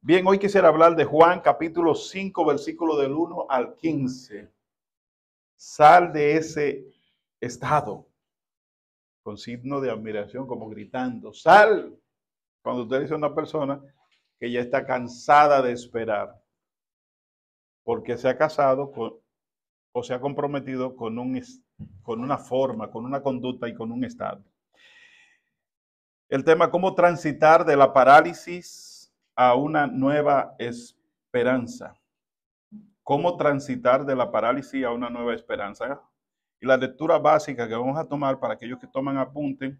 Bien, hoy quisiera hablar de Juan capítulo 5, versículo del 1 al 15. Sal de ese estado, con signo de admiración, como gritando, sal. Cuando usted dice a una persona que ya está cansada de esperar, porque se ha casado o se ha comprometido con una forma, con una conducta y con un estado. El tema, cómo transitar de la parálisis a una nueva esperanza. Cómo transitar de la parálisis a una nueva esperanza. Y la lectura básica que vamos a tomar para aquellos que toman apunte,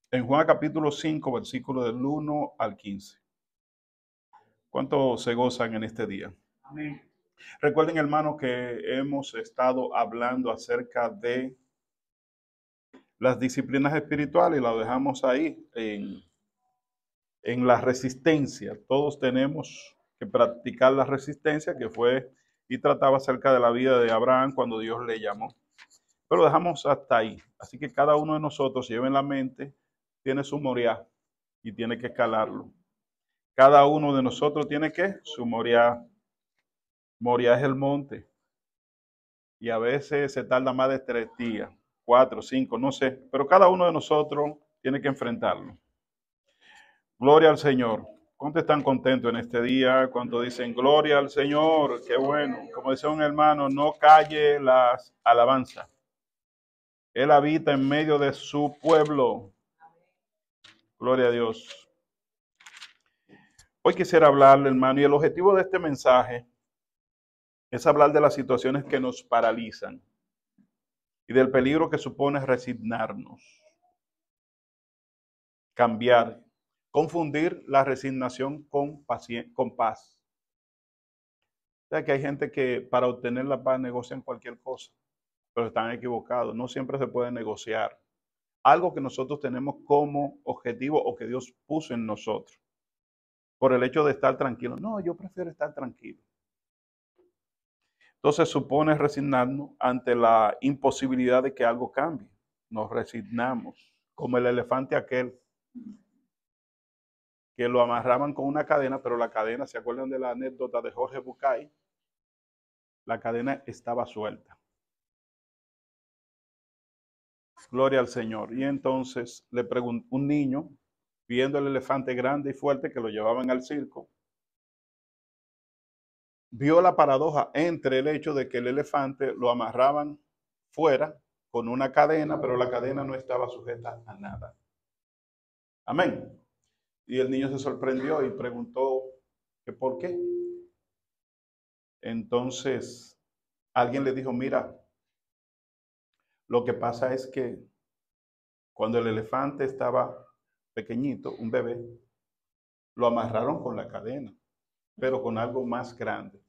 en Juan capítulo 5, versículo del 1 al 15. ¿Cuánto se gozan en este día? Amén. Recuerden, hermanos, que hemos estado hablando acerca de las disciplinas espirituales y la dejamos ahí en la resistencia. Todos tenemos que practicar la resistencia, que fue y trataba acerca de la vida de Abraham cuando Dios le llamó. Pero lo dejamos hasta ahí. Así que cada uno de nosotros lleve en la mente, tiene su Moriah y tiene que escalarlo. Cada uno de nosotros tiene que su Moriah. Moriah es el monte. Y a veces se tarda más de 3 días, 4, 5, no sé. Pero cada uno de nosotros tiene que enfrentarlo. Gloria al Señor. ¿Cuántos están contentos en este día? ¿Cuántos dicen gloria al Señor? Qué bueno. Como decía un hermano, no calle las alabanzas. Él habita en medio de su pueblo. Gloria a Dios. Hoy quisiera hablarle, hermano, y el objetivo de este mensaje es hablar de las situaciones que nos paralizan y del peligro que supone resignarnos, cambiar, confundir la resignación con paz. O sea que hay gente que para obtener la paz negocian cualquier cosa, pero están equivocados. No siempre se puede negociar algo que nosotros tenemos como objetivo o que Dios puso en nosotros por el hecho de estar tranquilo. No, yo prefiero estar tranquilo. Entonces supone resignarnos ante la imposibilidad de que algo cambie. Nos resignamos, como el elefante aquel que lo amarraban con una cadena, pero la cadena, ¿se acuerdan de la anécdota de Jorge Bucay? La cadena estaba suelta. Gloria al Señor. Y entonces le preguntó un niño, viendo el elefante grande y fuerte que lo llevaban al circo, vio la paradoja entre el hecho de que el elefante lo amarraban fuera con una cadena, pero la cadena no estaba sujeta a nada. Amén. Y el niño se sorprendió y preguntó que por qué. Entonces alguien le dijo, mira, lo que pasa es que cuando el elefante estaba pequeñito, un bebé, lo amarraron con la cadena, pero con algo más grande.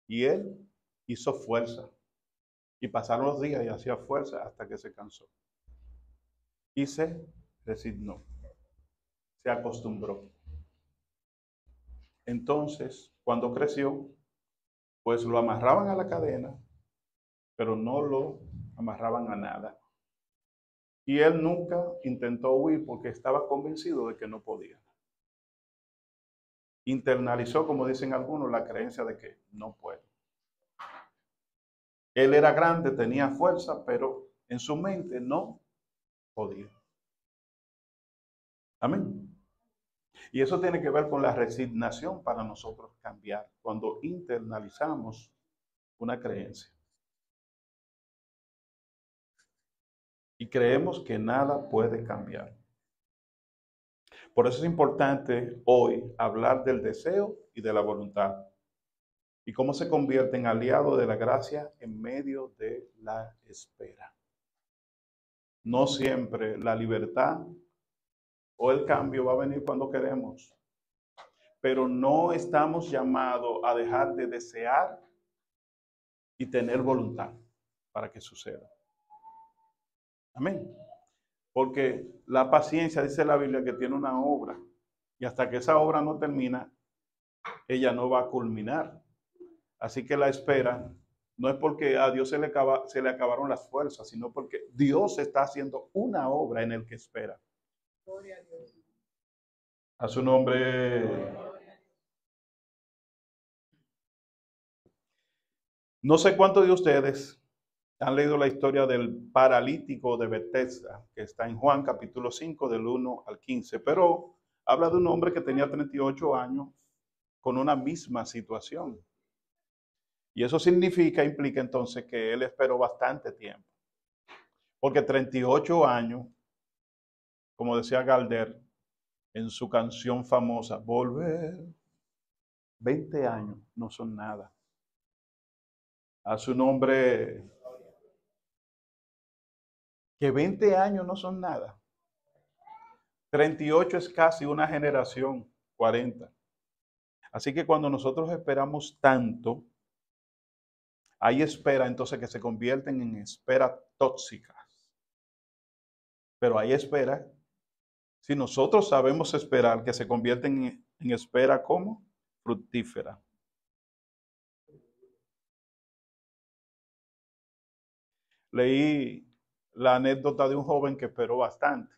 Y él hizo fuerza. Y pasaron los días y hacía fuerza hasta que se cansó. Y se resignó. Se acostumbró. Entonces, cuando creció, pues lo amarraban a la cadena, pero no lo amarraban a nada. Y él nunca intentó huir porque estaba convencido de que no podía. Internalizó, como dicen algunos, la creencia de que no puede. Él era grande, tenía fuerza, pero en su mente no podía. Amén. Y eso tiene que ver con la resignación para nosotros cambiar, cuando internalizamos una creencia. Y creemos que nada puede cambiar. Por eso es importante hoy hablar del deseo y de la voluntad. Y cómo se convierte en aliado de la gracia en medio de la espera. No siempre la libertad o el cambio va a venir cuando queremos. Pero no estamos llamados a dejar de desear y tener voluntad para que suceda. Amén. Porque la paciencia, dice la Biblia, que tiene una obra. Y hasta que esa obra no termina, ella no va a culminar. Así que la espera no es porque a Dios se le acabaron las fuerzas, sino porque Dios está haciendo una obra en el que espera. Gloria a Dios. A su nombre. No sé cuántos de ustedes han leído la historia del paralítico de Betesda, que está en Juan capítulo 5 del 1 al 15, pero habla de un hombre que tenía 38 años con una misma situación. Y eso implica entonces que él esperó bastante tiempo. Porque 38 años, como decía Galder en su canción famosa, Volver, 20 años no son nada. A su nombre, que 20 años no son nada. 38 es casi una generación, 40. Así que cuando nosotros esperamos tanto, hay espera entonces que se convierten en espera tóxicas. Pero hay espera, si nosotros sabemos esperar, que se convierten en espera como fructífera. Leí la anécdota de un joven que esperó bastante.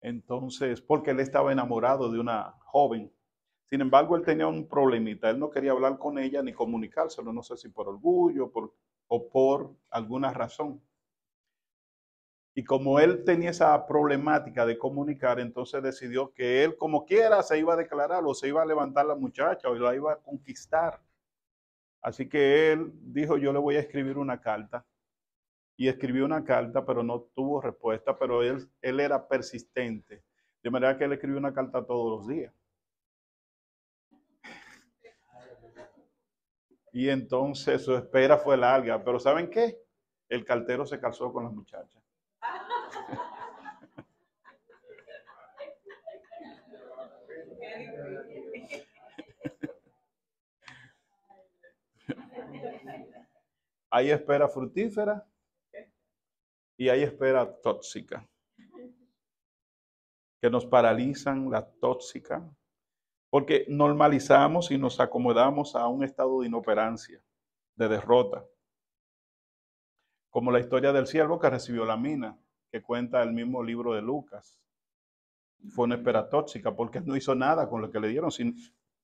Entonces, porque él estaba enamorado de una joven. Sin embargo, él tenía un problemita. Él no quería hablar con ella ni comunicárselo. No sé si por orgullo o por alguna razón. Y como él tenía esa problemática de comunicar, entonces decidió que él, como quiera, se iba a declarar o se iba a levantar la muchacha o la iba a conquistar. Así que él dijo, yo le voy a escribir una carta. Y escribió una carta, pero no tuvo respuesta, pero él era persistente. De manera que él escribió una carta todos los días. Y entonces su espera fue larga. Pero ¿saben qué? El cartero se casó con la muchacha. Hay espera fructífera y hay espera tóxica. Que nos paralizan, la tóxica. Porque normalizamos y nos acomodamos a un estado de inoperancia, de derrota. Como la historia del siervo que recibió la mina, que cuenta el mismo libro de Lucas. Fue una espera tóxica porque no hizo nada con lo que le dieron.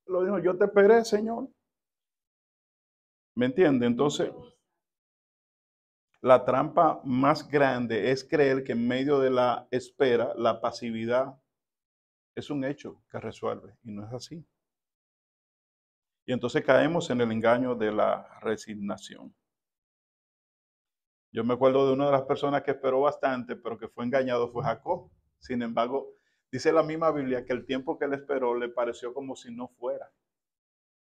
Lo dijo, yo te esperé, Señor. ¿Me entiende? Entonces, la trampa más grande es creer que en medio de la espera, la pasividad es un hecho que resuelve. Y no es así. Y entonces caemos en el engaño de la resignación. Yo me acuerdo de una de las personas que esperó bastante, pero que fue engañado, fue Jacob. Sin embargo, dice la misma Biblia que el tiempo que él esperó le pareció como si no fuera.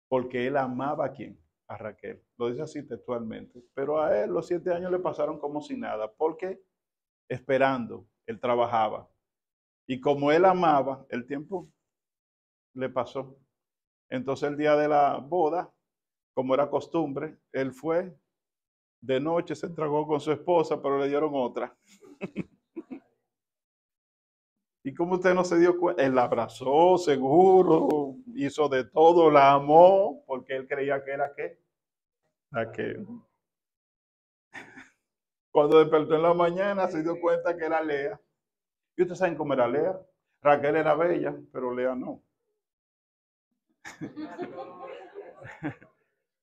Porque él amaba a quién, a Raquel. Lo dice así textualmente. Pero a él los 7 años le pasaron como si nada. Porque esperando, él trabajaba. Y como él amaba, el tiempo le pasó. Entonces el día de la boda, como era costumbre, él fue de noche, se entregó con su esposa, pero le dieron otra. ¿Y cómo usted no se dio cuenta? Él la abrazó, seguro, hizo de todo, la amó, porque él creía que era qué. Aquel. Cuando despertó en la mañana se dio cuenta que era Lea. ¿Y ustedes saben cómo era Lea? Raquel era bella, pero Lea no.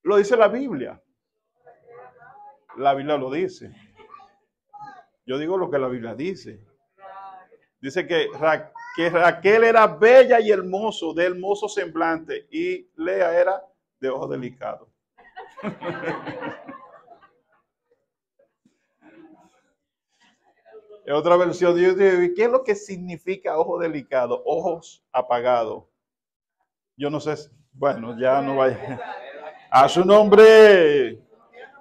Lo dice la Biblia. La Biblia lo dice. Yo digo lo que la Biblia dice. Dice que Raquel era bella y hermoso, de hermoso semblante, y Lea era de ojo delicado. En otra versión, Dios dice, ¿qué es lo que significa ojo delicado? Ojos apagados. Yo no sé, bueno, ya no vaya. A su nombre.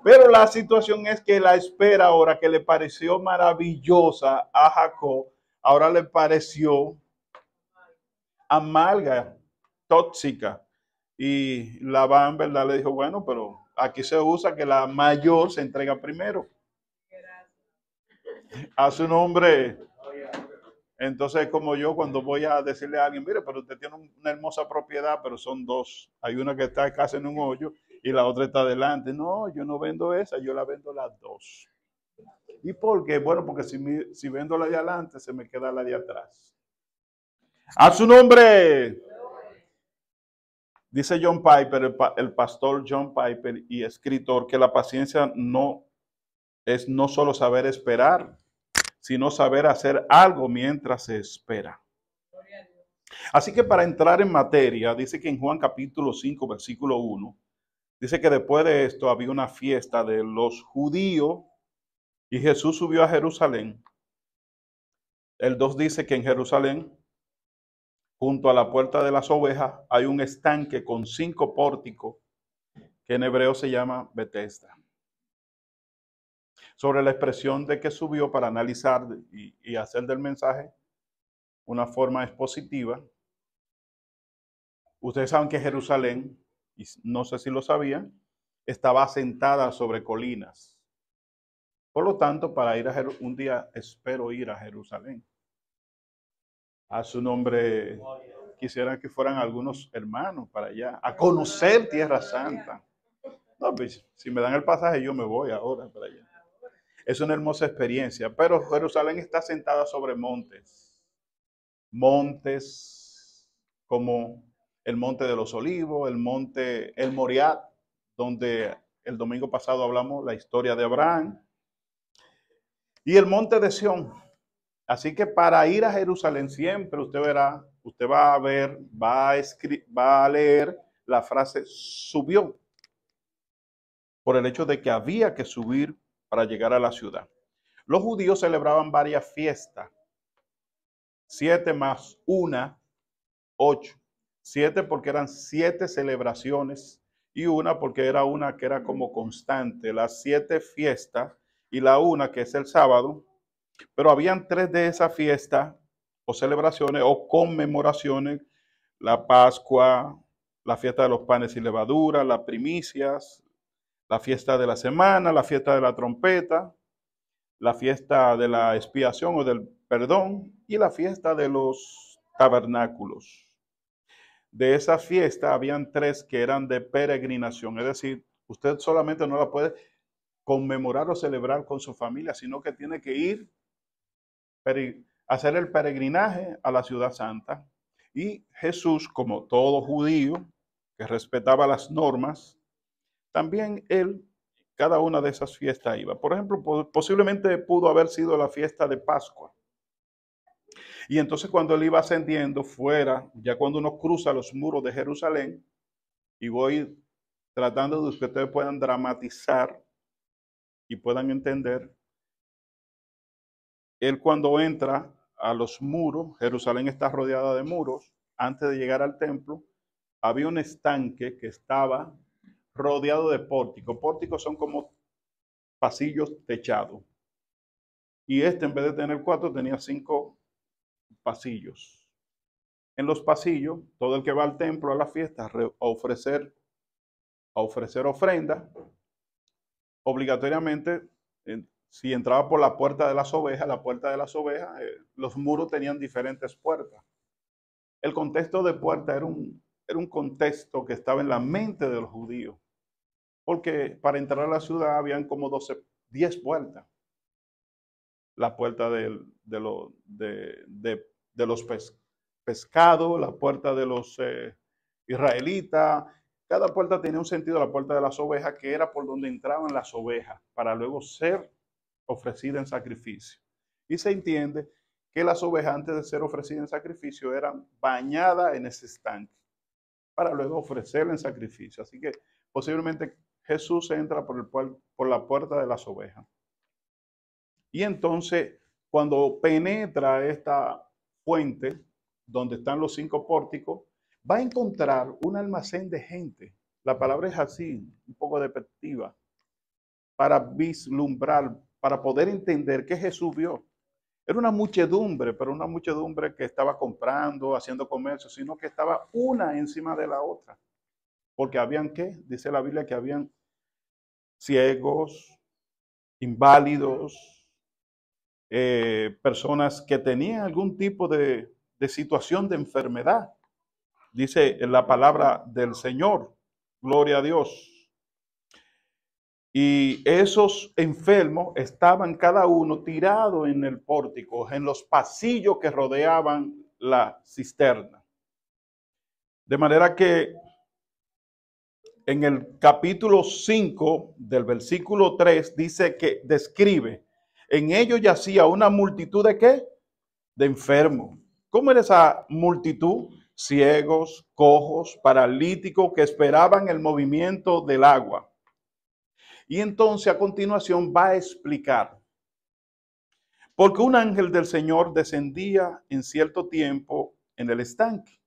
Pero la situación es que la espera ahora que le pareció maravillosa a Jacob, ahora le pareció amarga, tóxica. Y Labán, ¿verdad? Le dijo, bueno, pero aquí se usa que la mayor se entrega primero. A su nombre. Entonces, como yo cuando voy a decirle a alguien, mire, pero usted tiene una hermosa propiedad, pero son dos. Hay una que está casi en un hoyo y la otra está adelante. No, yo no vendo esa, yo la vendo las dos. ¿Y por qué? Bueno, porque si vendo la de adelante, se me queda la de atrás. A su nombre. Dice John Piper, el pastor John Piper y escritor, que la paciencia no es no solo saber esperar, sino saber hacer algo mientras se espera. Así que para entrar en materia, dice que en Juan capítulo 5, versículo 1, dice que después de esto había una fiesta de los judíos y Jesús subió a Jerusalén. El 2 dice que en Jerusalén, junto a la puerta de las ovejas, hay un estanque con 5 pórticos que en hebreo se llama Betesda. Sobre la expresión de que subió para analizar y hacer del mensaje una forma expositiva. Ustedes saben que Jerusalén, y no sé si lo sabían, estaba asentada sobre colinas. Por lo tanto, para ir a un día espero ir a Jerusalén. A su nombre, quisiera que fueran algunos hermanos para allá, a conocer Tierra Santa. No, pues, si me dan el pasaje, yo me voy ahora para allá. Es una hermosa experiencia, pero Jerusalén está asentada sobre montes. Montes como el Monte de los Olivos, el Monte El Moriah, donde el domingo pasado hablamos la historia de Abraham, y el Monte de Sión. Así que para ir a Jerusalén siempre usted verá, usted va a ver, va a leer la frase subió, por el hecho de que había que subir para llegar a la ciudad. Los judíos celebraban varias fiestas, 7 más 1, 8. 7 porque eran 7 celebraciones y una porque era una que era como constante, las 7 fiestas y la una que es el sábado, pero habían 3 de esas fiestas o celebraciones o conmemoraciones, la Pascua, la fiesta de los panes y levadura, las primicias, la fiesta de la semana, la fiesta de la trompeta, la fiesta de la expiación o del perdón y la fiesta de los tabernáculos. De esa fiesta habían 3 que eran de peregrinación, es decir, usted solamente no la puede conmemorar o celebrar con su familia, sino que tiene que ir a hacer el peregrinaje a la ciudad santa. Y Jesús, como todo judío que respetaba las normas, también él, cada una de esas fiestas iba. Por ejemplo, posiblemente pudo haber sido la fiesta de Pascua. Y entonces cuando él iba ascendiendo fuera, ya cuando uno cruza los muros de Jerusalén, y voy tratando de que ustedes puedan dramatizar y puedan entender, él cuando entra a los muros, Jerusalén está rodeada de muros, antes de llegar al templo, había un estanque que estaba rodeado de pórticos. Pórticos son como pasillos techados. Y en vez de tener 4, tenía 5 pasillos. En los pasillos, todo el que va al templo, a la fiesta, a ofrecer ofrenda, obligatoriamente, si entraba por la puerta de las ovejas, los muros tenían diferentes puertas. El contexto de puerta era un contexto que estaba en la mente de los judíos, porque para entrar a la ciudad habían como 10 puertas. La puerta de los pescados, la puerta de los israelitas. Cada puerta tenía un sentido, la puerta de las ovejas, que era por donde entraban las ovejas, para luego ser ofrecidas en sacrificio. Y se entiende que las ovejas, antes de ser ofrecidas en sacrificio, eran bañadas en ese estanque, para luego ofrecerla en sacrificio. Así que posiblemente Jesús entra por la puerta de las ovejas. Y entonces, cuando penetra esta fuente, donde están los 5 pórticos, va a encontrar un almacén de gente. La palabra es así, un poco despectiva, para vislumbrar, para poder entender qué Jesús vio. Era una muchedumbre, pero una muchedumbre que estaba comprando, haciendo comercio, sino que estaba una encima de la otra. Porque habían, ¿qué? Dice la Biblia que habían ciegos, inválidos, personas que tenían algún tipo de situación de enfermedad. Dice en la palabra del Señor, gloria a Dios. Y esos enfermos estaban cada uno tirado en el pórtico, en los pasillos que rodeaban la cisterna. De manera que en el capítulo 5 del versículo 3 dice que describe, en ellos yacía una multitud de ¿qué? De enfermos. ¿Cómo era esa multitud? Ciegos, cojos, paralíticos que esperaban el movimiento del agua. Y entonces a continuación va a explicar, porque un ángel del Señor descendía en cierto tiempo en el estanque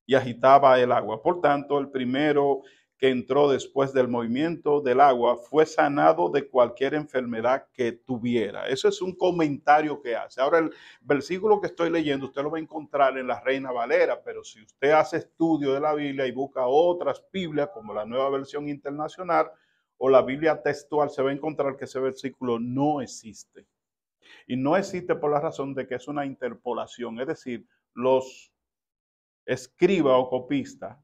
y agitaba el agua. Por tanto, el primero que entró después del movimiento del agua fue sanado de cualquier enfermedad que tuviera. Eso es un comentario que hace. Ahora, el versículo que estoy leyendo, usted lo va a encontrar en la Reina Valera, pero si usted hace estudio de la Biblia y busca otras Biblias, como la Nueva Versión Internacional o la Biblia textual, se va a encontrar que ese versículo no existe. Y no existe por la razón de que es una interpolación, es decir, los escribas o copistas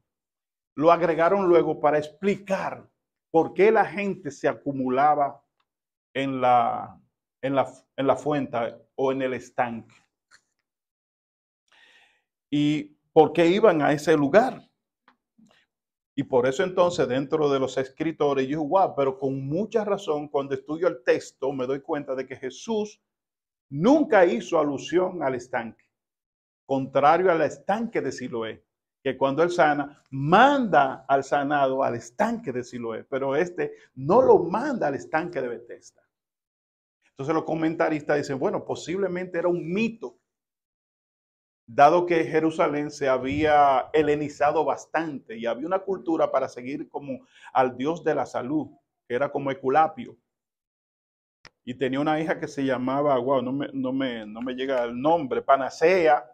lo agregaron luego para explicar por qué la gente se acumulaba en la fuente o en el estanque. Y por qué iban a ese lugar. Y por eso entonces dentro de los escritores, yo digo, wow, pero con mucha razón cuando estudio el texto me doy cuenta de que Jesús nunca hizo alusión al estanque, contrario al estanque de Siloé, que cuando él sana, manda al sanado al estanque de Siloé, pero este no lo manda al estanque de Betesda. Entonces los comentaristas dicen, bueno, posiblemente era un mito, dado que Jerusalén se había helenizado bastante y había una cultura para seguir como al dios de la salud, que era como Esculapio. Y tenía una hija que se llamaba, wow, no me llega el nombre, Panacea.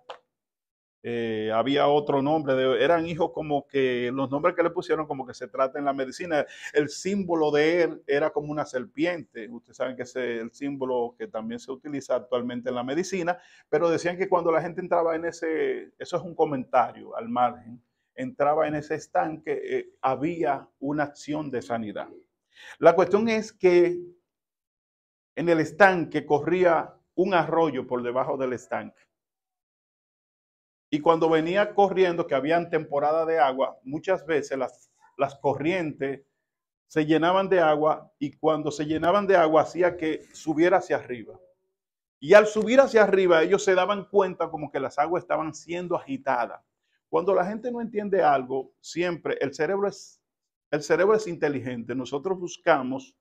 Había otro nombre, eran hijos como que los nombres que le pusieron como que se trata en la medicina. El símbolo de él era como una serpiente. Ustedes saben que ese es el símbolo que también se utiliza actualmente en la medicina, pero decían que cuando la gente entraba en ese, eso es un comentario al margen, entraba en ese estanque, había una acción de sanidad. La cuestión es que en el estanque corría un arroyo por debajo del estanque. Y cuando venía corriendo, que había temporada de agua, muchas veces las corrientes se llenaban de agua y cuando se llenaban de agua hacía que subiera hacia arriba. Y al subir hacia arriba ellos se daban cuenta como que las aguas estaban siendo agitadas. Cuando la gente no entiende algo, siempre el cerebro es inteligente. Nosotros buscamos,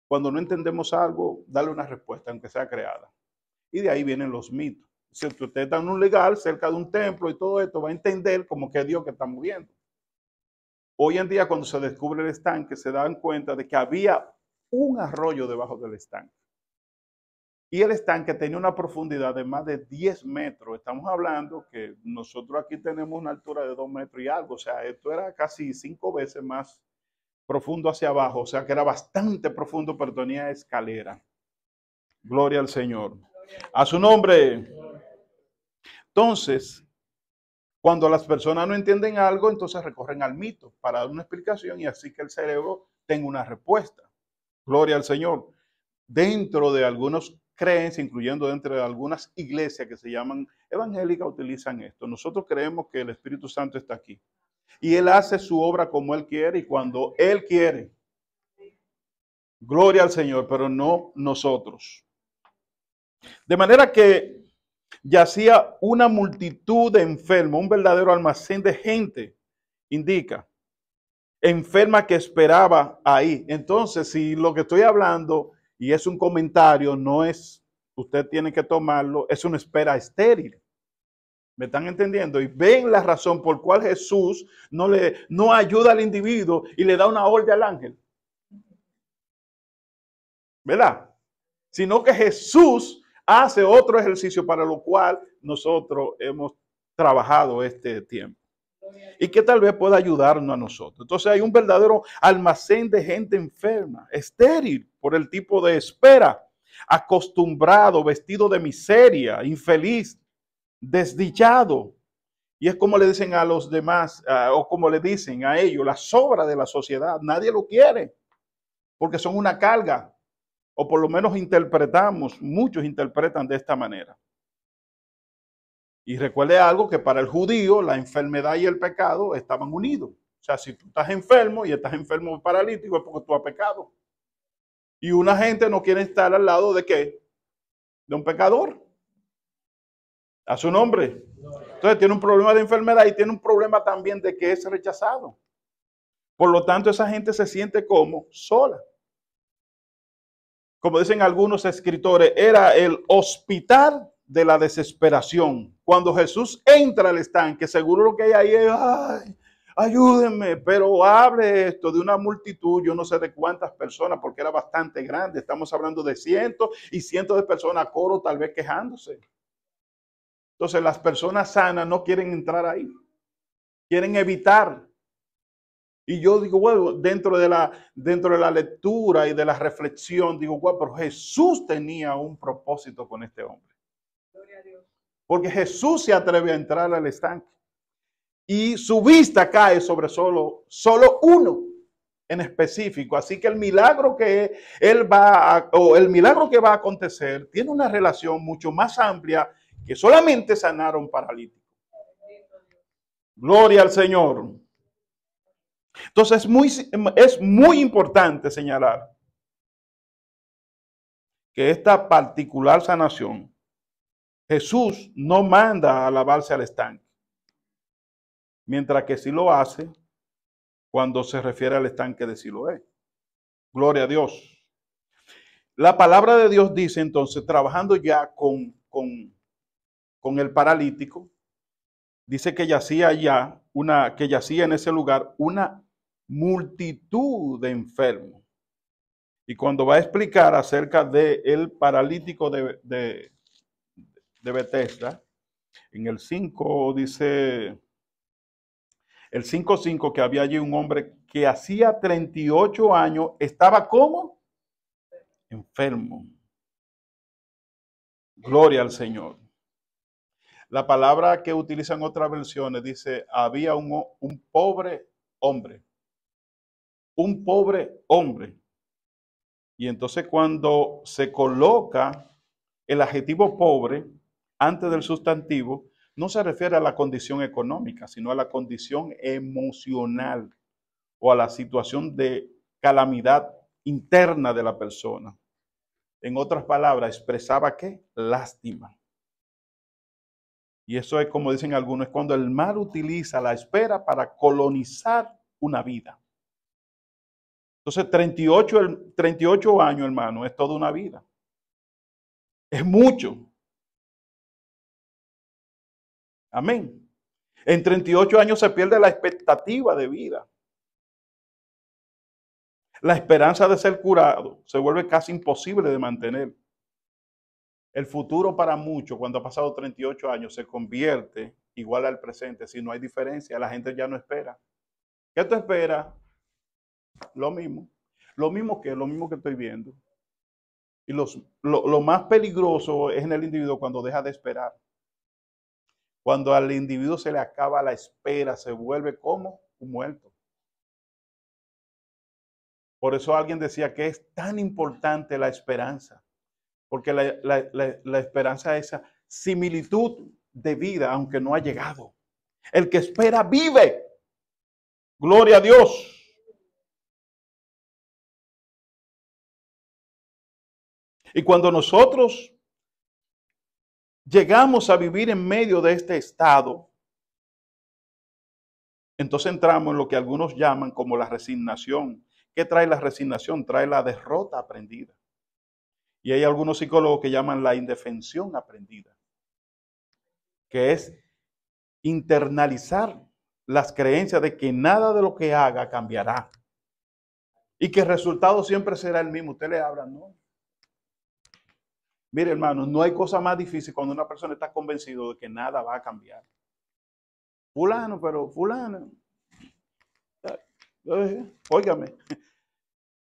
cuando no entendemos algo, darle una respuesta, aunque sea creada. Y de ahí vienen los mitos. Si usted está en un lugar cerca de un templo y todo esto, va a entender como que es Dios que está moviendo. Hoy en día, cuando se descubre el estanque, se dan cuenta de que había un arroyo debajo del estanque. Y el estanque tenía una profundidad de más de 10 metros. Estamos hablando que nosotros aquí tenemos una altura de 2 metros y algo. O sea, esto era casi 5 veces más profundo hacia abajo. O sea, que era bastante profundo, pero tenía escalera. Gloria al Señor. A su nombre. Entonces, cuando las personas no entienden algo, entonces recorren al mito para dar una explicación y así que el cerebro tenga una respuesta. Gloria al Señor. Dentro de algunos creencias, incluyendo dentro de algunas iglesias que se llaman evangélicas, utilizan esto. Nosotros creemos que el Espíritu Santo está aquí. Y Él hace su obra como Él quiere y cuando Él quiere. Gloria al Señor, pero no nosotros. De manera que yacía una multitud de enfermos, un verdadero almacén de gente, indica, enferma que esperaba ahí. Entonces, si lo que estoy hablando y es un comentario, no es, usted tiene que tomarlo, es una espera estéril. ¿Me están entendiendo? Y ven la razón por cual Jesús no ayuda al individuo y le da una orden al ángel. ¿Verdad? Sino que Jesús hace otro ejercicio para lo cual nosotros hemos trabajado este tiempo y que tal vez pueda ayudarnos a nosotros. Entonces hay un verdadero almacén de gente enferma, estéril por el tipo de espera, acostumbrado, vestido de miseria, infeliz, desdichado. Y es como le dicen a los demás, o como le dicen a ellos, la sobra de la sociedad. Nadie lo quiere porque son una carga. O por lo menos interpretamos, muchos interpretan de esta manera. Y recuerde algo que para el judío la enfermedad y el pecado estaban unidos. O sea, si tú estás enfermo y estás enfermo paralítico es porque tú has pecado. Y una gente no quiere estar al lado de ¿qué? De un pecador. A su nombre. Entonces tiene un problema de enfermedad y tiene un problema también de que es rechazado. Por lo tanto, esa gente se siente como sola. Como dicen algunos escritores, era el hospital de la desesperación. Cuando Jesús entra al estanque, seguro lo que hay ahí es, ay, ayúdenme, pero hable esto de una multitud, yo no sé de cuántas personas, porque era bastante grande. Estamos hablando de cientos y cientos de personas a coro, tal vez quejándose. Entonces, las personas sanas no quieren entrar ahí, quieren evitar. Y yo digo, bueno, dentro de la lectura y de la reflexión, digo, bueno, pero Jesús tenía un propósito con este hombre. Porque Jesús se atreve a entrar al estanque. Y su vista cae sobre solo uno en específico. Así que el milagro que el milagro que va a acontecer tiene una relación mucho más amplia que solamente sanar a un paralítico. Gloria al Señor. Entonces es muy importante señalar que esta particular sanación, Jesús no manda a lavarse al estanque, mientras que sí lo hace cuando se refiere al estanque de Siloé. Gloria a Dios. La palabra de Dios dice entonces, trabajando ya con el paralítico, dice que yacía en ese lugar una multitud de enfermos. Y cuando va a explicar acerca del paralítico de Betesda, en el 5 dice, el 5:5, que había allí un hombre que hacía 38 años, estaba como enfermo. Gloria al Señor. La palabra que utilizan otras versiones dice, había un pobre hombre. Un pobre hombre. Y entonces cuando se coloca el adjetivo pobre antes del sustantivo, no se refiere a la condición económica, sino a la condición emocional o a la situación de calamidad interna de la persona. En otras palabras, expresaba ¿qué? Lástima. Y eso es, como dicen algunos, es cuando el mal utiliza la espera para colonizar una vida. Entonces, 38 años, hermano, es toda una vida. Es mucho. Amén. En 38 años se pierde la expectativa de vida. La esperanza de ser curado se vuelve casi imposible de mantener. El futuro para muchos, cuando ha pasado 38 años, se convierte igual al presente. Si no hay diferencia, la gente ya no espera. ¿Qué tú esperas? Lo mismo. Lo mismo que estoy viendo. Y lo más peligroso es en el individuo cuando deja de esperar. Cuando al individuo se le acaba la espera, se vuelve como un muerto. Por eso alguien decía que es tan importante la esperanza. Porque la esperanza es esa similitud de vida, aunque no ha llegado. El que espera vive. Gloria a Dios. Y cuando nosotros llegamos a vivir en medio de este estado, entonces entramos en lo que algunos llaman como la resignación. ¿Qué trae la resignación? Trae la derrota aprendida. Y hay algunos psicólogos que llaman la indefensión aprendida, que es internalizar las creencias de que nada de lo que haga cambiará y que el resultado siempre será el mismo. Usted le habla, ¿no? Mire, hermano, no hay cosa más difícil cuando una persona está convencido de que nada va a cambiar. Fulano, pero fulano. Óigame,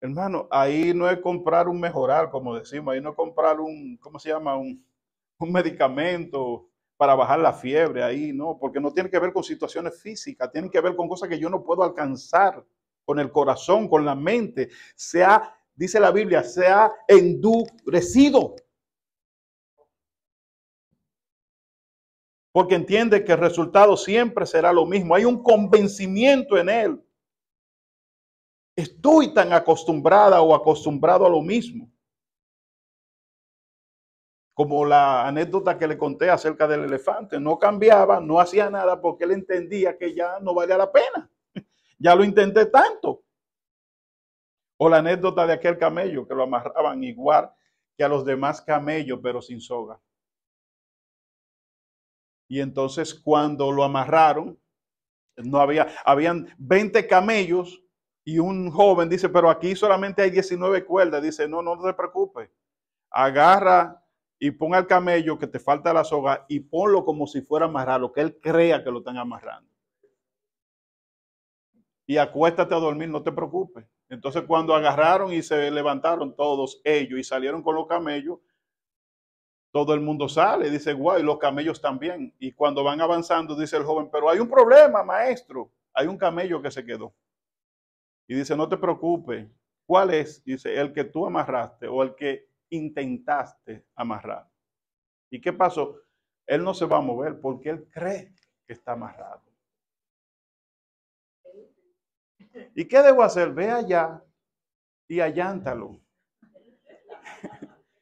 hermano, ahí no es comprar un mejoral, como decimos, ahí no es comprar ¿cómo se llama? Un medicamento para bajar la fiebre, ahí no, porque no tiene que ver con situaciones físicas, tiene que ver con cosas que yo no puedo alcanzar con el corazón, con la mente. Dice la Biblia, se ha endurecido. Porque entiende que el resultado siempre será lo mismo. Hay un convencimiento en él Estoy tan acostumbrada o acostumbrado a lo mismo. Como la anécdota que le conté acerca del elefante. No cambiaba, no hacía nada porque él entendía que ya no valía la pena. Ya lo intenté tanto. O la anécdota de aquel camello que lo amarraban igual que a los demás camellos, pero sin soga. Y entonces cuando lo amarraron, habían 20 camellos y un joven dice, pero aquí solamente hay 19 cuerdas. Dice, no, no te preocupes. Agarra y pon al camello que te falta la soga y ponlo como si fuera amarrado, que él crea que lo están amarrando. Y acuéstate a dormir, no te preocupes. Entonces cuando agarraron y se levantaron todos ellos y salieron con los camellos, todo el mundo sale y dice, guau, y los camellos también. Y cuando van avanzando, dice el joven, pero hay un problema, maestro. Hay un camello que se quedó. Y dice, no te preocupes. ¿Cuál es? Dice, el que tú amarraste o el que intentaste amarrar. ¿Y qué pasó? Él no se va a mover porque él cree que está amarrado. ¿Y qué debo hacer? Ve allá y allántalo.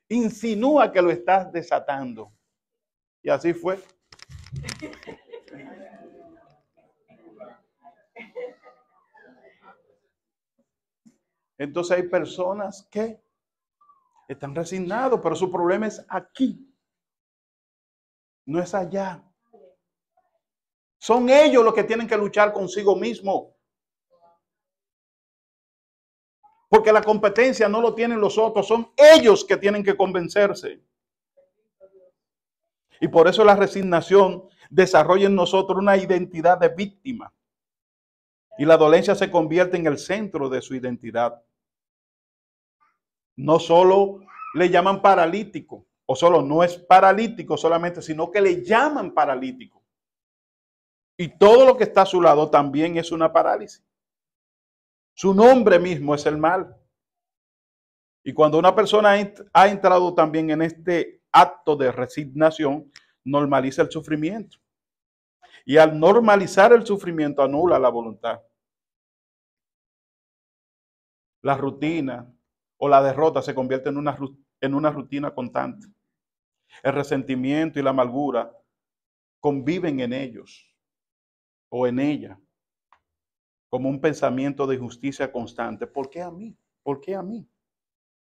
Insinúa que lo estás desatando. Y así fue. Entonces hay personas que están resignados, pero su problema es aquí. No es allá. Son ellos los que tienen que luchar consigo mismo. Porque la competencia no lo tienen los otros, son ellos que tienen que convencerse. Y por eso la resignación desarrolla en nosotros una identidad de víctima. Y la dolencia se convierte en el centro de su identidad. No solo le llaman paralítico, o solo no es paralítico solamente, sino que le llaman paralítico. Y todo lo que está a su lado también es una parálisis. Su nombre mismo es el mal. Y cuando una persona ha entrado también en este acto de resignación, normaliza el sufrimiento. Y al normalizar el sufrimiento, anula la voluntad. La rutina o la derrota se convierte en una rutina constante. El resentimiento y la amargura conviven en ellos o en ella como un pensamiento de injusticia constante. ¿Por qué a mí? ¿Por qué a mí?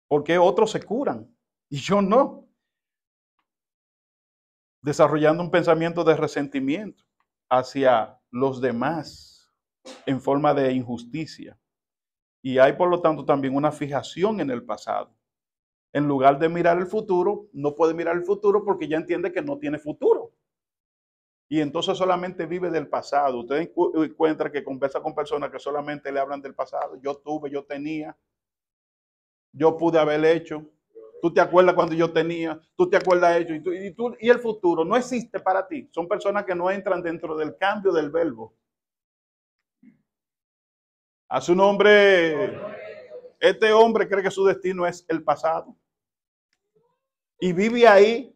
¿Por qué otros se curan y yo no? Desarrollando un pensamiento de resentimiento hacia los demás en forma de injusticia. Y hay, por lo tanto, también una fijación en el pasado. En lugar de mirar el futuro, no puede mirar el futuro porque ya entiende que no tiene futuro. Y entonces solamente vive del pasado. Usted encuentra que conversa con personas que solamente le hablan del pasado. Yo tuve, yo tenía, yo pude haber hecho. Tú te acuerdas cuando yo tenía, tú te acuerdas de ello. Y el futuro no existe para ti. Son personas que no entran dentro del cambio del verbo. A su nombre, este hombre cree que su destino es el pasado. Y vive ahí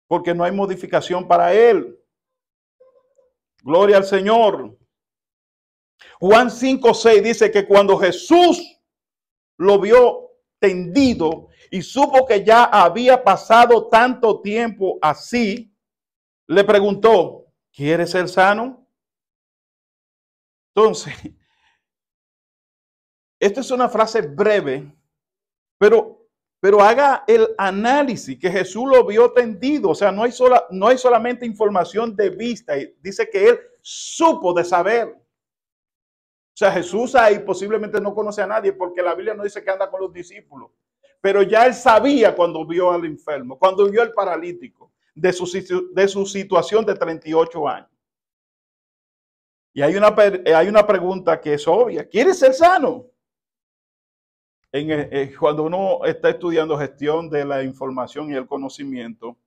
porque no hay modificación para él. Gloria al Señor. Juan 5:6 dice que cuando Jesús lo vio tendido y supo que ya había pasado tanto tiempo así, le preguntó, ¿quieres ser sano? Entonces, esta es una frase breve, pero haga el análisis que Jesús lo vio tendido. O sea, no hay solamente información de vista. Dice que él supo de saber. O sea, Jesús ahí posiblemente no conoce a nadie porque la Biblia no dice que anda con los discípulos. Pero ya él sabía cuando vio al enfermo, cuando vio al paralítico, de su situación de 38 años. Y hay una pregunta que es obvia. ¿Quieres ser sano? Cuando uno está estudiando gestión de la información y el conocimiento,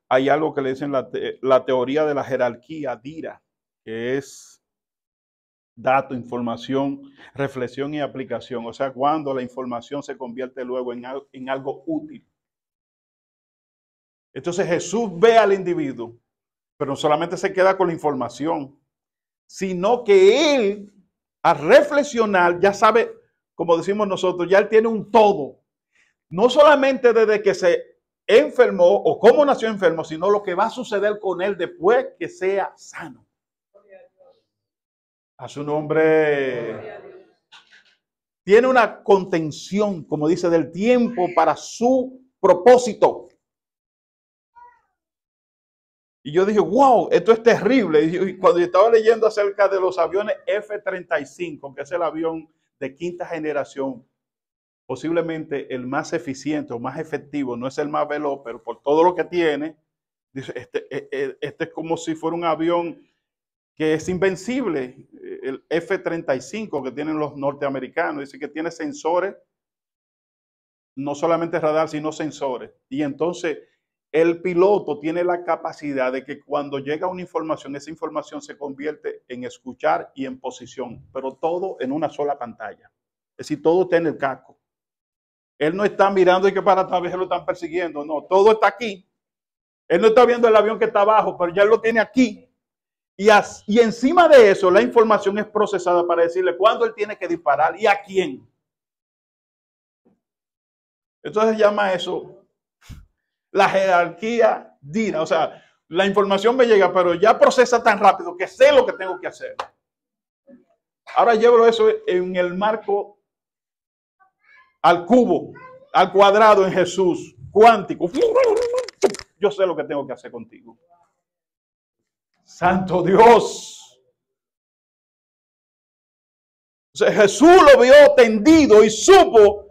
hay algo que le dicen la teoría de la jerarquía, DIRA, que es dato, información, reflexión y aplicación. O sea, cuando la información se convierte luego en algo útil. Entonces Jesús ve al individuo, pero no solamente se queda con la información, sino que él a reflexionar, ya sabe, como decimos nosotros, ya él tiene un todo. No solamente desde que se enfermó o cómo nació enfermo, sino lo que va a suceder con él después que sea sano. A su nombre. Tiene una contención, como dice, del tiempo para su propósito. Y yo dije, wow, esto es terrible. Y cuando yo estaba leyendo acerca de los aviones F-35, que es el avión de quinta generación, posiblemente el más eficiente o más efectivo, no es el más veloz, pero por todo lo que tiene, dice, este es como si fuera un avión que es invencible, el F-35 que tienen los norteamericanos, dice que tiene sensores, no solamente radar, sino sensores. Y entonces el piloto tiene la capacidad de que cuando llega una información, esa información se convierte en escuchar y en posición, pero todo en una sola pantalla. Es decir, todo está en el casco. Él no está mirando y que para atrás lo están persiguiendo, no, todo está aquí. Él no está viendo el avión que está abajo, pero ya lo tiene aquí. Y encima de eso, la información es procesada para decirle cuándo él tiene que disparar y a quién. Entonces se llama eso la jerarquía DINA. O sea, la información me llega, pero ya procesa tan rápido que sé lo que tengo que hacer. Ahora llevo eso en el marco al cubo, al cuadrado en Jesús, cuántico. Yo sé lo que tengo que hacer contigo. Santo Dios. O sea, Jesús lo vio tendido y supo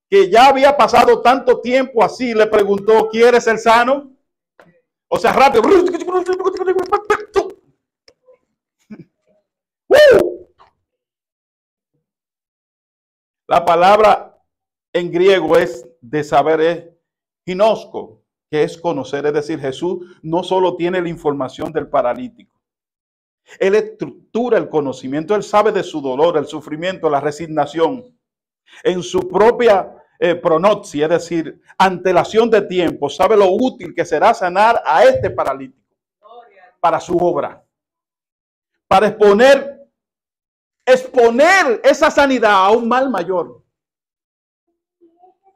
que ya había pasado tanto tiempo así. Le preguntó, ¿quieres ser sano? O sea, rápido. La palabra en griego es de saber, es ginosko, que es conocer. Es decir, Jesús no solo tiene la información del paralítico. Él estructura el conocimiento, él sabe de su dolor, el sufrimiento, la resignación. En su propia pronopsia, es decir, antelación de tiempo, sabe lo útil que será sanar a este paralítico para su obra, para exponer esa sanidad a un mal mayor.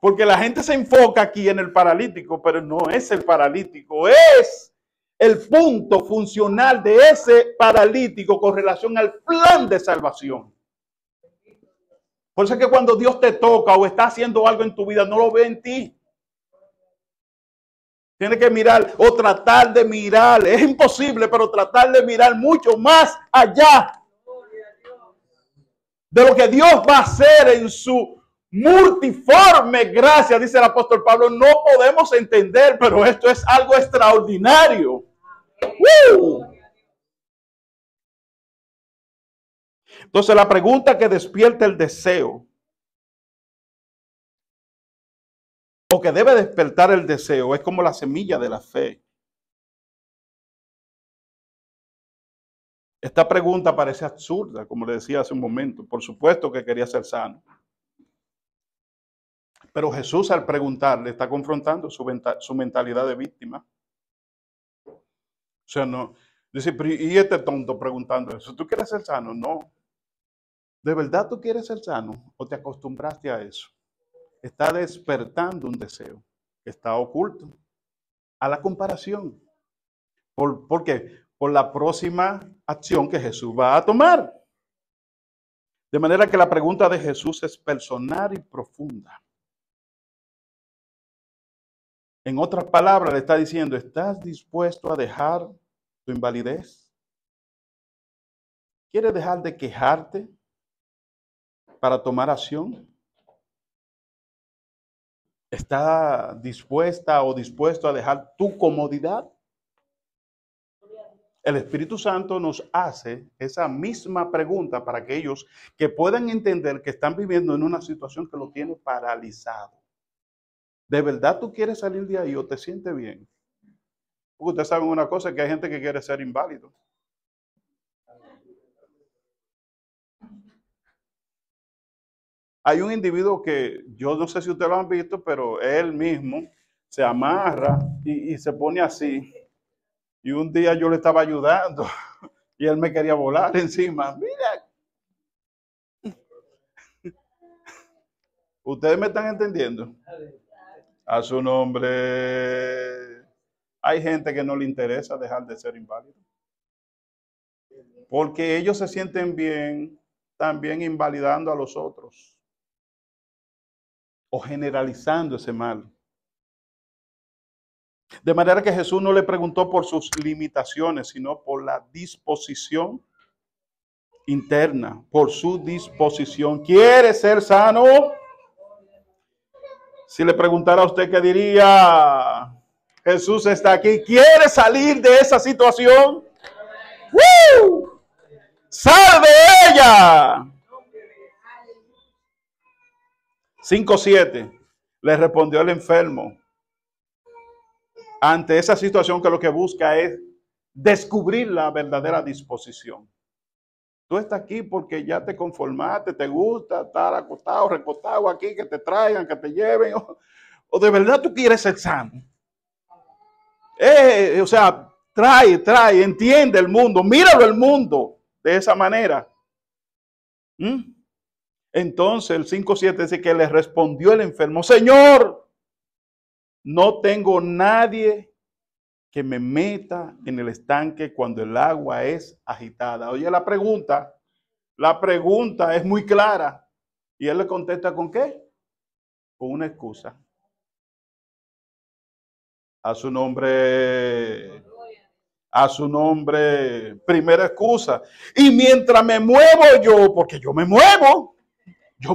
Porque la gente se enfoca aquí en el paralítico, pero no es el paralítico, es el punto funcional de ese paralítico con relación al plan de salvación. Por eso es que cuando Dios te toca o está haciendo algo en tu vida, no lo ve en ti. Tienes que mirar o tratar de mirar. Es imposible, pero tratar de mirar mucho más allá de lo que Dios va a hacer en su multiforme gracia, dice el apóstol Pablo. No podemos entender, pero esto es algo extraordinario. Entonces la pregunta que despierta el deseo, o que debe despertar el deseo, es como la semilla de la fe. Esta pregunta parece absurda, como le decía hace un momento. Por supuesto que quería ser sano. Pero Jesús, al preguntarle, está confrontando su mentalidad de víctima. O sea, no. Dice, ¿y este tonto preguntando eso? ¿Tú quieres ser sano? No. ¿De verdad tú quieres ser sano? ¿O te acostumbraste a eso? Está despertando un deseo que está oculto a la comparación. ¿Por qué? Por la próxima acción que Jesús va a tomar. De manera que la pregunta de Jesús es personal y profunda. En otras palabras, le está diciendo, ¿estás dispuesto a dejar tu invalidez? ¿Quieres dejar de quejarte para tomar acción? ¿Estás dispuesta o dispuesto a dejar tu comodidad? El Espíritu Santo nos hace esa misma pregunta para aquellos que puedan entender que están viviendo en una situación que lo tiene paralizado. ¿De verdad tú quieres salir de ahí o te sientes bien? Porque ustedes saben una cosa, que hay gente que quiere ser inválido. Hay un individuo que yo no sé si ustedes lo han visto, pero él mismo se amarra y se pone así. Y un día yo le estaba ayudando y él me quería volar encima. Mira, ¿Ustedes me están entendiendo? A su nombre. Hay gente que no le interesa dejar de ser inválido. Porque ellos se sienten bien también invalidando a los otros. O generalizando ese mal. De manera que Jesús no le preguntó por sus limitaciones, sino por la disposición interna, por su disposición. ¿Quiere ser sano? Si le preguntara a usted, ¿qué diría? Jesús está aquí. ¿Quiere salir de esa situación? ¡Woo! ¡Sal de ella! 5:7. Le respondió el enfermo. Ante esa situación que lo que busca es descubrir la verdadera disposición. Tú estás aquí porque ya te conformaste, te gusta estar acostado, recostado aquí, que te traigan, que te lleven, o de verdad tú quieres ser sano. O sea, trae, entiende el mundo, míralo el mundo de esa manera. Entonces el 5:7 dice que le respondió el enfermo, Señor, no tengo nadie que me meta en el estanque cuando el agua es agitada. Oye, la pregunta es muy clara. Y él le contesta ¿con qué? Con una excusa. A su nombre, primera excusa. Y mientras me muevo yo, porque yo me muevo, yo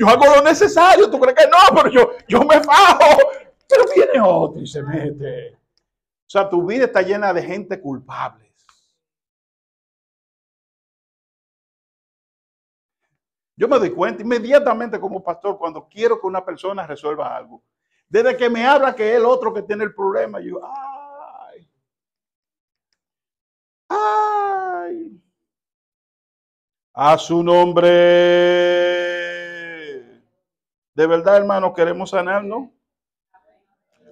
hago lo necesario. ¿Tú crees que no? Pero yo me fajo. Pero viene otro y se mete. O sea, tu vida está llena de gente culpable. Yo me doy cuenta inmediatamente como pastor cuando quiero que una persona resuelva algo. Desde que me habla que es el otro que tiene el problema, yo, ay. A su nombre. De verdad, hermano, queremos sanarnos.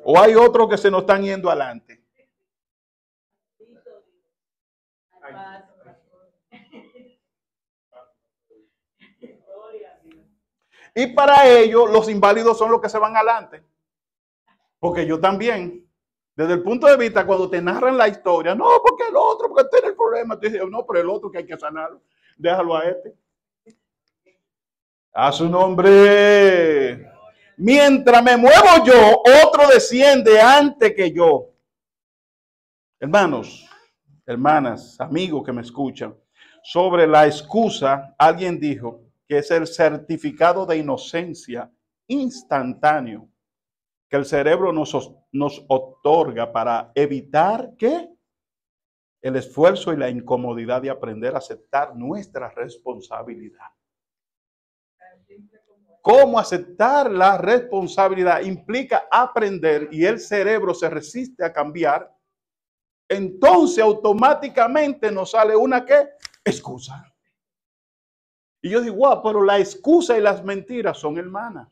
¿O hay otros que se nos están yendo adelante? Y para ellos, los inválidos son los que se van adelante. Porque yo también, desde el punto de vista, cuando te narran la historia, no, porque el otro, porque tiene el problema, tú dices, no, pero el otro que hay que sanarlo, déjalo a este. A su nombre. Mientras me muevo yo, otro desciende antes que yo. Hermanos, hermanas, amigos que me escuchan, sobre la excusa, alguien dijo que es el certificado de inocencia instantáneo que el cerebro nos otorga para evitar ¿qué? El esfuerzo y la incomodidad de aprender a aceptar nuestra responsabilidad. ¿Cómo aceptar la responsabilidad? Implica aprender y el cerebro se resiste a cambiar. Entonces automáticamente nos sale una ¿qué? Excusa. Y yo digo, wow, pero la excusa y las mentiras son hermanas.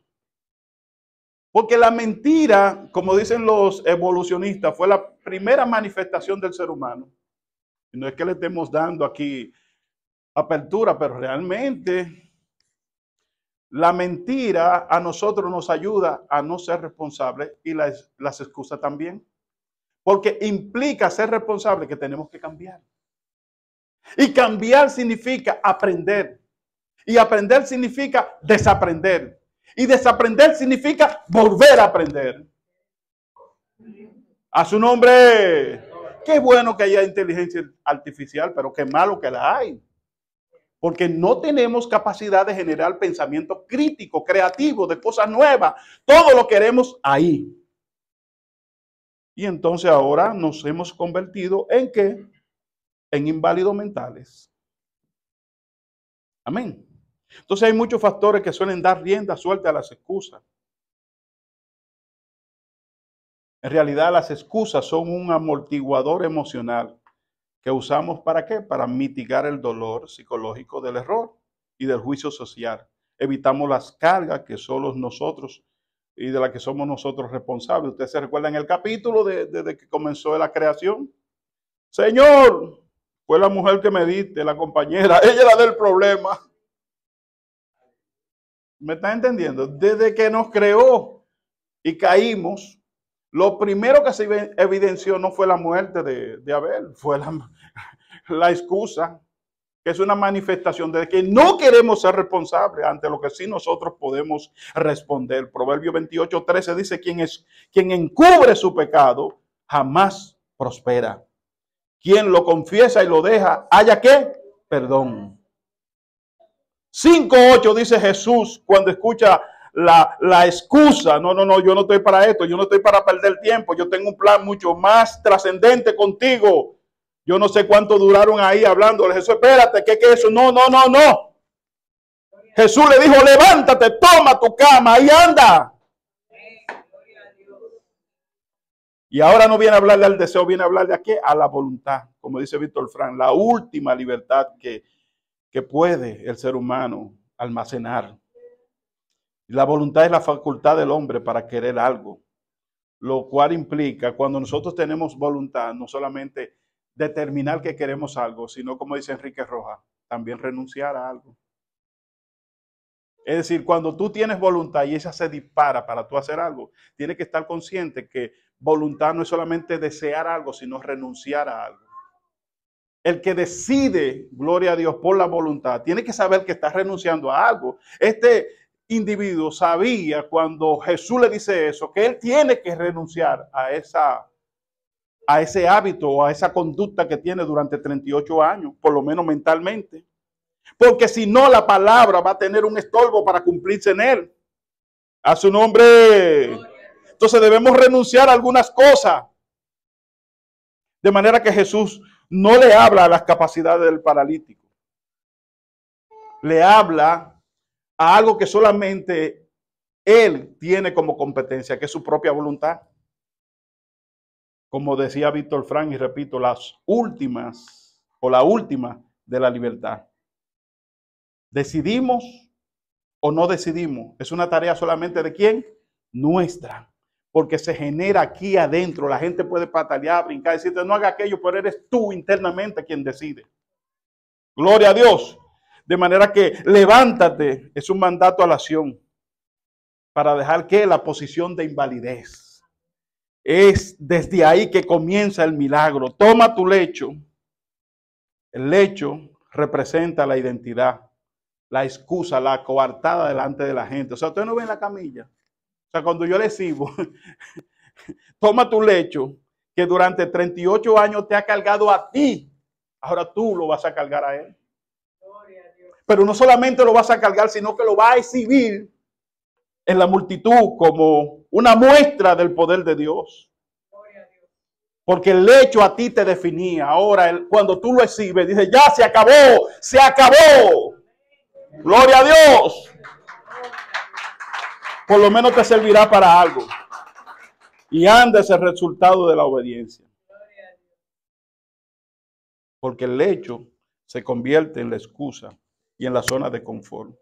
Porque la mentira, como dicen los evolucionistas, fue la primera manifestación del ser humano. Y no es que le estemos dando aquí apertura, pero realmente la mentira a nosotros nos ayuda a no ser responsables y las excusas también. Porque implica ser responsable que tenemos que cambiar. Y cambiar significa aprender. Y aprender significa desaprender. Y desaprender significa volver a aprender. A su nombre. Qué bueno que haya inteligencia artificial, pero qué malo que la hay. Porque no tenemos capacidad de generar pensamiento crítico, creativo, de cosas nuevas. Todo lo queremos ahí. Y entonces ahora nos hemos convertido en ¿qué? En inválidos mentales. Amén. Entonces hay muchos factores que suelen dar rienda suelta a las excusas. En realidad las excusas son un amortiguador emocional que usamos ¿para qué? Para mitigar el dolor psicológico del error y del juicio social. Evitamos las cargas que solo nosotros y de las que somos nosotros responsables. Ustedes se recuerdan el capítulo desde que comenzó la creación. Señor, fue la mujer que me diste, la compañera, ella era del problema. ¿Me están entendiendo? Desde que nos creó y caímos, lo primero que se evidenció no fue la muerte de Abel, fue la excusa, que es una manifestación de que no queremos ser responsables ante lo que sí nosotros podemos responder. Proverbio 28:13 dice, quien encubre su pecado jamás prospera. Quien lo confiesa y lo deja, haya ¿qué? Perdón. 5:8 dice Jesús cuando escucha la excusa. No, yo no estoy para esto, yo no estoy para perder tiempo, yo tengo un plan mucho más trascendente contigo. Yo no sé cuánto duraron ahí hablándole. Jesús, espérate, ¿qué es eso? No. Jesús le dijo, levántate, toma tu cama y anda. Y ahora no viene a hablarle al deseo, viene a hablarle a qué? A la voluntad. Como dice Víctor Frank, la última libertad que puede el ser humano almacenar. La voluntad es la facultad del hombre para querer algo, lo cual implica, cuando nosotros tenemos voluntad, no solamente determinar que queremos algo, sino, como dice Enrique Rojas, también renunciar a algo. Es decir, cuando tú tienes voluntad y esa se dispara para tú hacer algo, tienes que estar consciente que voluntad no es solamente desear algo, sino renunciar a algo. El que decide, gloria a Dios, por la voluntad, tiene que saber que está renunciando a algo. Este individuo sabía cuando Jesús le dice eso, que él tiene que renunciar a ese hábito o a esa conducta que tiene durante 38 años, por lo menos mentalmente. Porque si no, la palabra va a tener un estorbo para cumplirse en él. A su nombre. Entonces debemos renunciar a algunas cosas. De manera que Jesús no le habla a las capacidades del paralítico. Le habla a algo que solamente él tiene como competencia, que es su propia voluntad. Como decía Víctor Frank, y repito, la última de la libertad. ¿Decidimos o no decidimos? Es una tarea solamente de ¿quién? Nuestra. Porque se genera aquí adentro. La gente puede patalear, brincar, decirte no haga aquello, pero eres tú internamente quien decide. Gloria a Dios. De manera que levántate, es un mandato a la acción. Para dejar que la posición de invalidez. Es desde ahí que comienza el milagro. Toma tu lecho. El lecho representa la identidad, la excusa, la coartada delante de la gente. O sea, usted no ve en la camilla. O sea, cuando yo le sirvo, toma tu lecho que durante 38 años te ha cargado a ti. Ahora tú lo vas a cargar a él. Pero no solamente lo vas a cargar, sino que lo vas a exhibir en la multitud como una muestra del poder de Dios. Porque el lecho a ti te definía. Ahora, cuando tú lo exhibes, dice, ya se acabó, se acabó. Gloria a Dios. Por lo menos te servirá para algo. Y anda ese resultado de la obediencia. Porque el lecho se convierte en la excusa y en la zona de confort.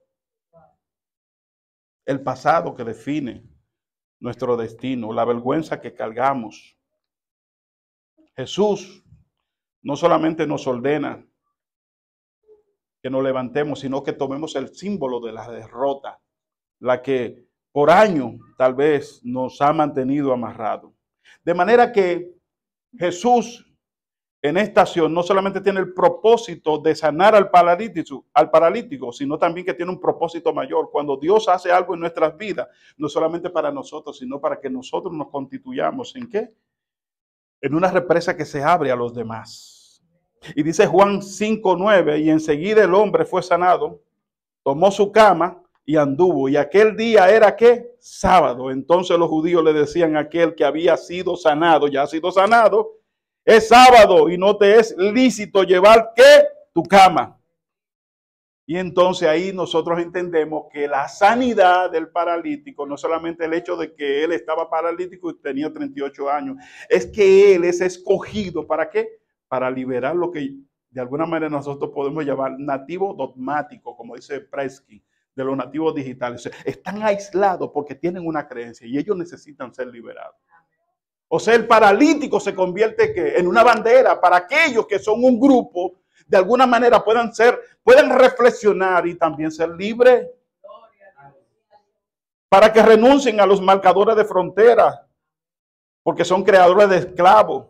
El pasado que define nuestro destino, la vergüenza que cargamos. Jesús no solamente nos ordena que nos levantemos, sino que tomemos el símbolo de la derrota, la que por años tal vez nos ha mantenido amarrados. De manera que Jesús en esta acción no solamente tiene el propósito de sanar al paralítico, sino también que tiene un propósito mayor. Cuando Dios hace algo en nuestras vidas, no solamente para nosotros, sino para que nosotros nos constituyamos ¿en qué? En una represa que se abre a los demás. Y dice Juan 5:9, y enseguida el hombre fue sanado, tomó su cama y anduvo. Y aquel día era ¿qué? Sábado. Entonces los judíos le decían a aquel que había sido sanado, ya ha sido sanado, es sábado y no te es lícito llevar ¿qué? Tu cama. Y entonces ahí nosotros entendemos que la sanidad del paralítico, no solamente el hecho de que él estaba paralítico y tenía 38 años, es que él es escogido, ¿para qué? Para liberar lo que de alguna manera nosotros podemos llamar nativo dogmático, como dice Presky, de los nativos digitales. Están aislados porque tienen una creencia y ellos necesitan ser liberados. O sea, el paralítico se convierte en una bandera para aquellos que son un grupo, de alguna manera pueden reflexionar y también ser libres. para que renuncien a los marcadores de frontera, porque son creadores de esclavos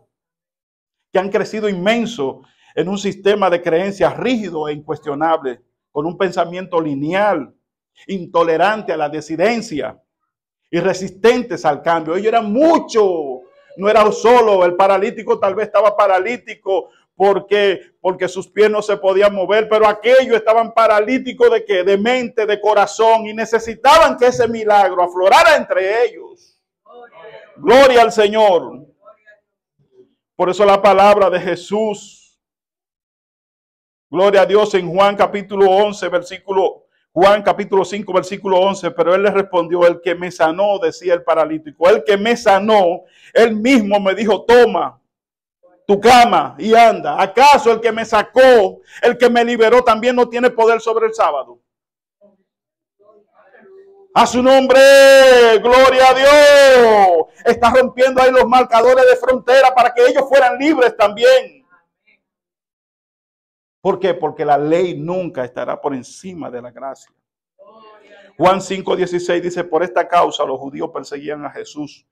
que han crecido inmenso en un sistema de creencias rígido e incuestionable, con un pensamiento lineal, intolerante a la disidencia y resistentes al cambio. Ellos eran mucho, no era solo el paralítico, tal vez estaba paralítico porque sus pies no se podían mover, pero aquellos estaban paralíticos de qué, de mente, de corazón, y necesitaban que ese milagro aflorara entre ellos. Gloria al Señor. Por eso la palabra de Jesús, gloria a Dios, en Juan capítulo 11, Juan capítulo 5, versículo 11, pero él le respondió: el que me sanó, decía el paralítico, el que me sanó, él mismo me dijo: toma tu cama y anda. ¿Acaso el que me sacó, el que me liberó, también no tiene poder sobre el sábado? A su nombre, gloria a Dios. Está rompiendo ahí los marcadores de frontera para que ellos fueran libres también. ¿Por qué? Porque la ley nunca estará por encima de la gracia. Juan 5:16 dice: por esta causa los judíos perseguían a Jesús,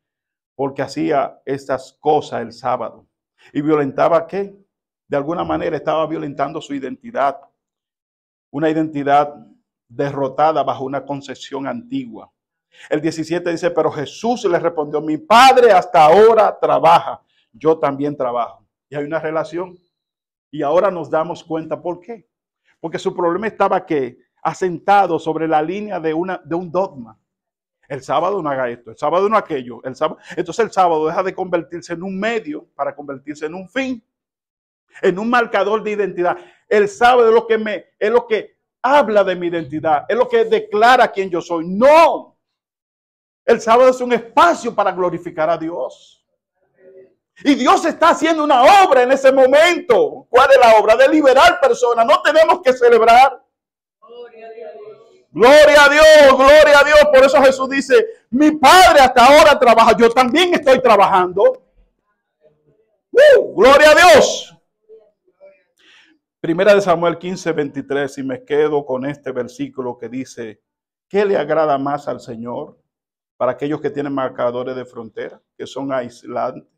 porque hacía estas cosas el sábado. Y violentaba, ¿qué? De alguna manera estaba violentando su identidad. Una identidad derrotada bajo una concepción antigua. El 17 dice: pero Jesús le respondió: mi padre hasta ahora trabaja, yo también trabajo. Y hay una relación. Y ahora nos damos cuenta por qué. Porque su problema estaba que asentado sobre la línea de un dogma. El sábado no haga esto, el sábado no aquello. Entonces el sábado deja de convertirse en un medio para convertirse en un fin, en un marcador de identidad. El sábado es lo que habla de mi identidad, es lo que declara quién yo soy. No, el sábado es un espacio para glorificar a Dios. Y Dios está haciendo una obra en ese momento. ¿Cuál es la obra? De liberar personas. No tenemos que celebrar. Gloria a Dios. Gloria a Dios, gloria a Dios. Por eso Jesús dice: mi padre hasta ahora trabaja, yo también estoy trabajando. Gloria a Dios. Primera de Samuel 15:23, y me quedo con este versículo que dice: ¿qué le agrada más al Señor? Para aquellos que tienen marcadores de frontera, que son aislantes.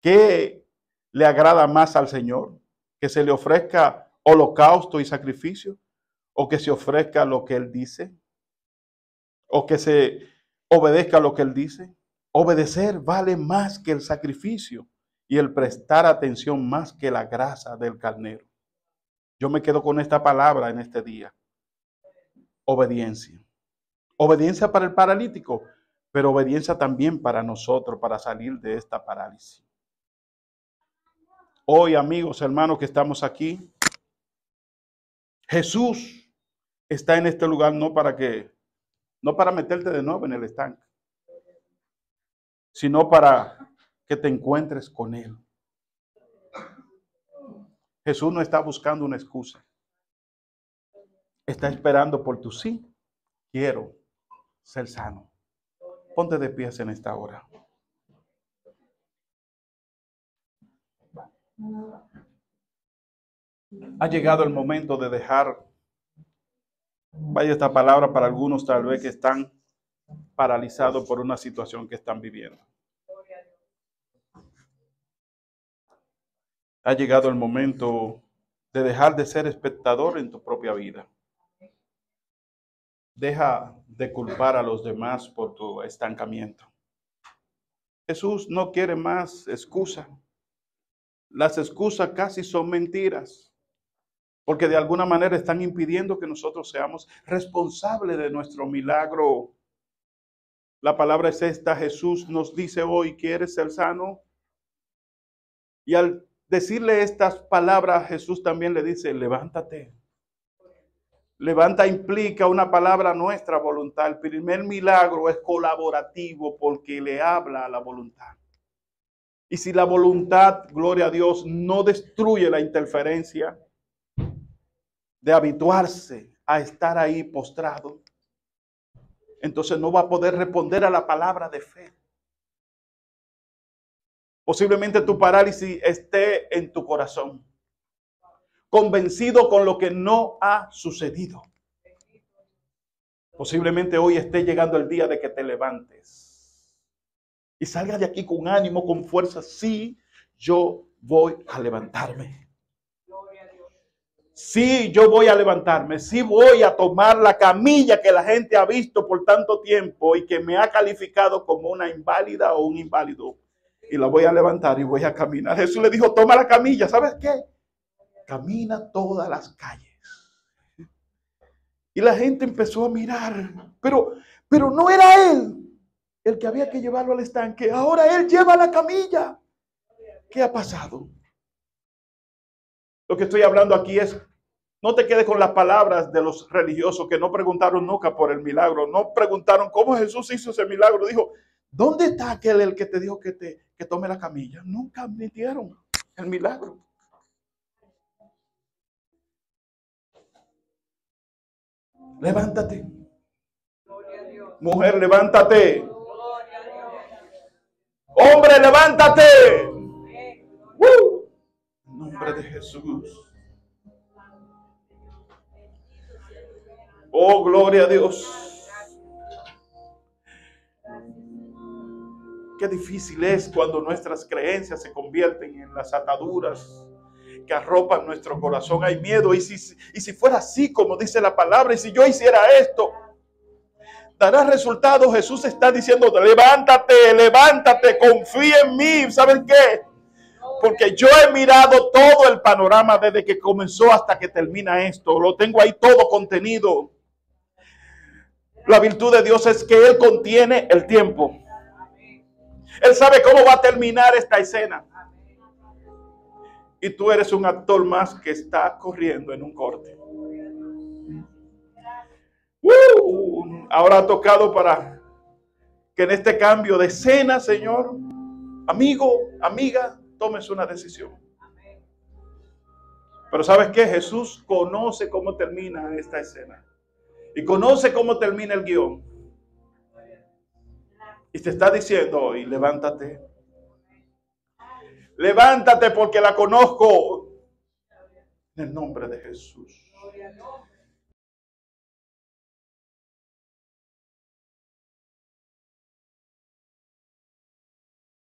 ¿Qué le agrada más al Señor? ¿Que se le ofrezca holocausto y sacrificio? ¿O que se ofrezca lo que Él dice? ¿O que se obedezca lo que Él dice? Obedecer vale más que el sacrificio, y el prestar atención más que la grasa del carnero. Yo me quedo con esta palabra en este día. Obediencia. Obediencia para el paralítico, pero obediencia también para nosotros, para salir de esta parálisis. Hoy, amigos, hermanos que estamos aquí, Jesús está en este lugar no para meterte de nuevo en el estanque, sino para que te encuentres con Él. Jesús no está buscando una excusa. Está esperando por tu sí. Quiero ser sano. Ponte de pies en esta hora. Ha llegado el momento de dejar, vaya esta palabra para algunos tal vez que están paralizados por una situación que están viviendo. Ha llegado el momento de dejar de ser espectador en tu propia vida. Deja de culpar a los demás por tu estancamiento. Jesús no quiere más excusa. Las excusas casi son mentiras, porque de alguna manera están impidiendo que nosotros seamos responsables de nuestro milagro. La palabra es esta: Jesús nos dice hoy: ¿quieres ser sano? Y al decirle estas palabras, Jesús también le dice: levántate. Levanta implica una palabra, nuestra voluntad. El primer milagro es colaborativo porque le habla a la voluntad. Y si la voluntad, gloria a Dios, no destruye la interferencia de habituarse a estar ahí postrado, entonces no va a poder responder a la palabra de fe. Posiblemente tu parálisis esté en tu corazón, convencido con lo que no ha sucedido. Posiblemente hoy esté llegando el día de que te levantes y salgas de aquí con ánimo, con fuerza. Sí, yo voy a levantarme. Sí, yo voy a levantarme. Sí, voy a tomar la camilla que la gente ha visto por tanto tiempo y que me ha calificado como una inválida o un inválido. Y la voy a levantar y voy a caminar. Jesús le dijo, toma la camilla. ¿Sabes qué? Camina todas las calles. Y la gente empezó a mirar, pero no era él el que había que llevarlo al estanque. Ahora él lleva la camilla. ¿Qué ha pasado? Lo que estoy hablando aquí es, no te quedes con las palabras de los religiosos que no preguntaron nunca por el milagro. No preguntaron cómo Jesús hizo ese milagro. Dijo, ¿dónde está aquel el que te dijo que tome la camilla? Nunca admitieron el milagro. Levántate. Mujer, levántate. Hombre, levántate. En nombre de Jesús. Oh, gloria a Dios. Qué difícil es cuando nuestras creencias se convierten en las ataduras que arropan nuestro corazón. Hay miedo. Y si fuera así, como dice la palabra, y si yo hiciera esto, dará resultados. Jesús está diciendo, levántate, levántate, confía en mí. ¿Saben qué? Porque yo he mirado todo el panorama desde que comenzó hasta que termina esto. Lo tengo ahí todo contenido. La virtud de Dios es que Él contiene el tiempo. Él sabe cómo va a terminar esta escena. Y tú eres un actor más que está corriendo en un corte. Ahora ha tocado para que en este cambio de escena, Señor, amigo, amiga, tomes una decisión. Pero ¿sabes qué? Jesús conoce cómo termina esta escena. Y conoce cómo termina el guión. Y te está diciendo hoy, levántate. Levántate porque la conozco. En el nombre de Jesús.